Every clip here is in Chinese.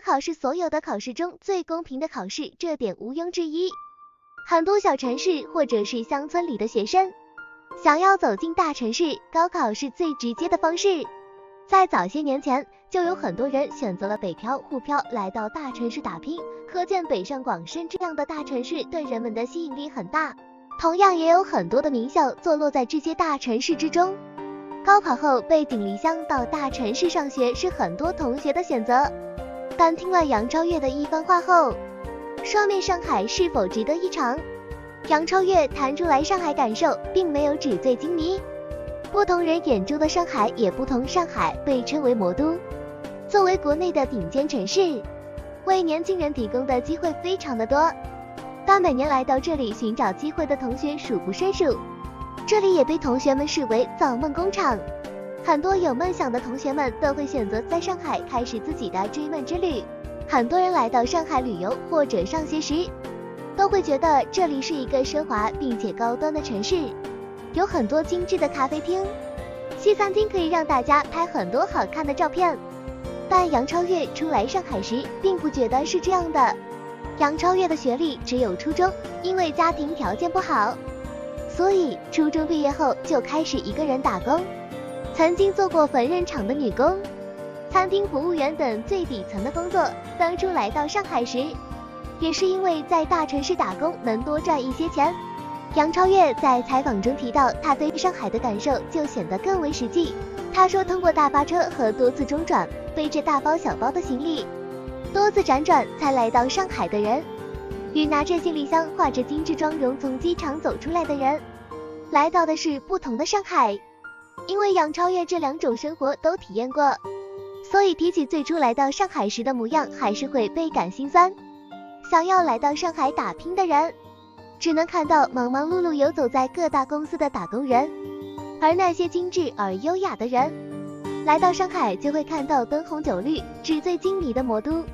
考是所有的考试中最公平的考试，这点毋庸置疑。很多小城市或者是乡村里的学生想要走进大城市，高考是最直接的方式。在早些年前，就有很多人选择了北漂、沪漂来到大城市打拼，可见北上广深这样的大城市对人们的吸引力很大。同样也有很多的名校坐落在这些大城市之中。高考后背井离乡到大城市上学是很多同学的选择，但听了杨超越的一番话后，双面上海是否值得一尝？杨超越谈出来上海感受，并没有纸醉金迷。不同人眼中的上海也不同，上海被称为魔都，作为国内的顶尖城市，为年轻人提供的机会非常的多，但每年来到这里寻找机会的同学数不胜数，这里也被同学们视为造梦工厂。很多有梦想的同学们都会选择在上海开始自己的追梦之旅。很多人来到上海旅游或者上学时，都会觉得这里是一个奢华并且高端的城市，有很多精致的咖啡厅、西餐厅，可以让大家拍很多好看的照片。但杨超越初来上海时并不觉得是这样的。杨超越的学历只有初中，因为家庭条件不好，所以初中毕业后就开始一个人打工，曾经做过缝纫厂的女工、餐厅服务员等最底层的工作。当初来到上海时，也是因为在大城市打工能多赚一些钱。杨超越在采访中提到，他对上海的感受就显得更为实际。他说，通过大巴车和多次中转，背着大包小包的行李，多次辗转才来到上海的人，与拿着行李箱、化着精致妆容从机场走出来的人，来到的是不同的上海。因为杨超越这两种生活都体验过，所以提起最初来到上海时的模样，还是会倍感心酸。想要来到上海打拼的人，只能看到忙忙碌碌游走在各大公司的打工人，而那些精致而优雅的人，来到上海就会看到灯红酒绿、纸醉金迷的魔都。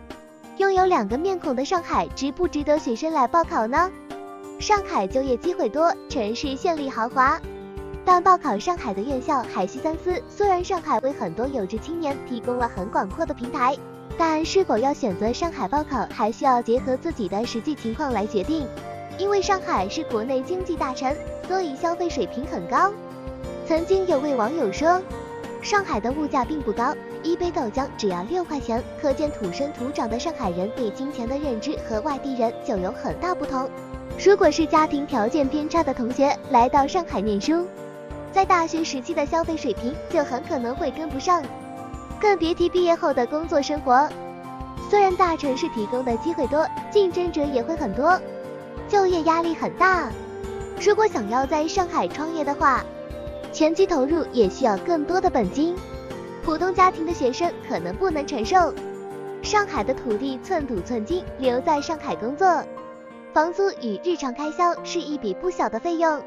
拥有两个面孔的上海，值不值得学生来报考呢？上海就业机会多，城市绚丽豪华，但报考上海的院校还需三思。虽然上海为很多有志青年提供了很广阔的平台，但是否要选择上海报考，还需要结合自己的实际情况来决定。因为上海是国内经济大城，所以消费水平很高。曾经有位网友说，上海的物价并不高，一杯豆浆只要6块钱，可见土生土长的上海人对金钱的认知和外地人就有很大不同。如果是家庭条件偏差的同学来到上海念书，在大学时期的消费水平就很可能会跟不上，更别提毕业后的工作生活。虽然大城市提供的机会多，竞争者也会很多，就业压力很大。如果想要在上海创业的话，前期投入也需要更多的本金，普通家庭的学生可能不能承受。上海的土地寸土寸金，留在上海工作，房租与日常开销是一笔不小的费用。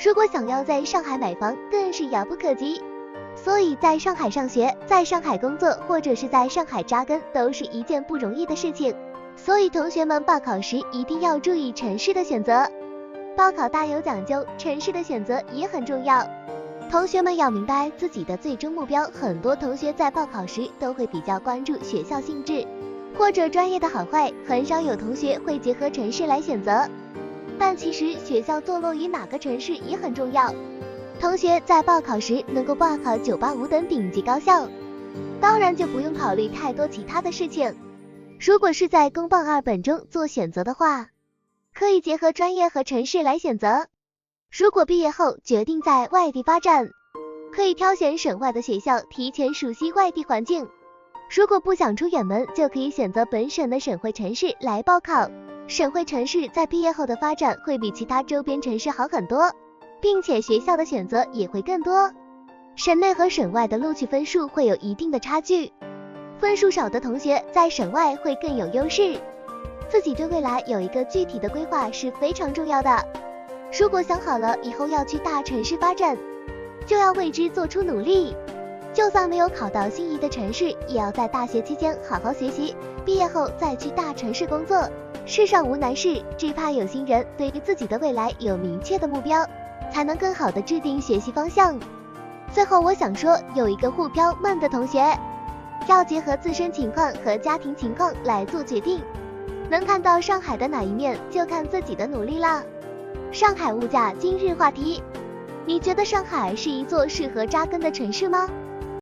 如果想要在上海买房，更是遥不可及。所以在上海上学、在上海工作，或者是在上海扎根，都是一件不容易的事情。所以同学们报考时一定要注意城市的选择。报考大有讲究，城市的选择也很重要。同学们要明白自己的最终目标。很多同学在报考时都会比较关注学校性质或者专业的好坏，很少有同学会结合城市来选择。但其实学校坐落于哪个城市也很重要。同学在报考时能够报考985等顶级高校，当然就不用考虑太多其他的事情。如果是在公报2本中做选择的话，可以结合专业和城市来选择。如果毕业后决定在外地发展，可以挑选省外的学校，提前熟悉外地环境。如果不想出远门，就可以选择本省的省会城市来报考。省会城市在毕业后的发展会比其他周边城市好很多，并且学校的选择也会更多。省内和省外的录取分数会有一定的差距，分数少的同学在省外会更有优势。自己对未来有一个具体的规划是非常重要的。如果想好了以后要去大城市发展，就要为之做出努力。就算没有考到心仪的城市，也要在大学期间好好学习，毕业后再去大城市工作。世上无难事，只怕有心人。对于自己的未来有明确的目标，才能更好的制定学习方向。最后我想说，有一个沪漂梦的同学，要结合自身情况和家庭情况来做决定。能看到上海的哪一面，就看自己的努力了。上海物价今日话题，你觉得上海是一座适合扎根的城市吗？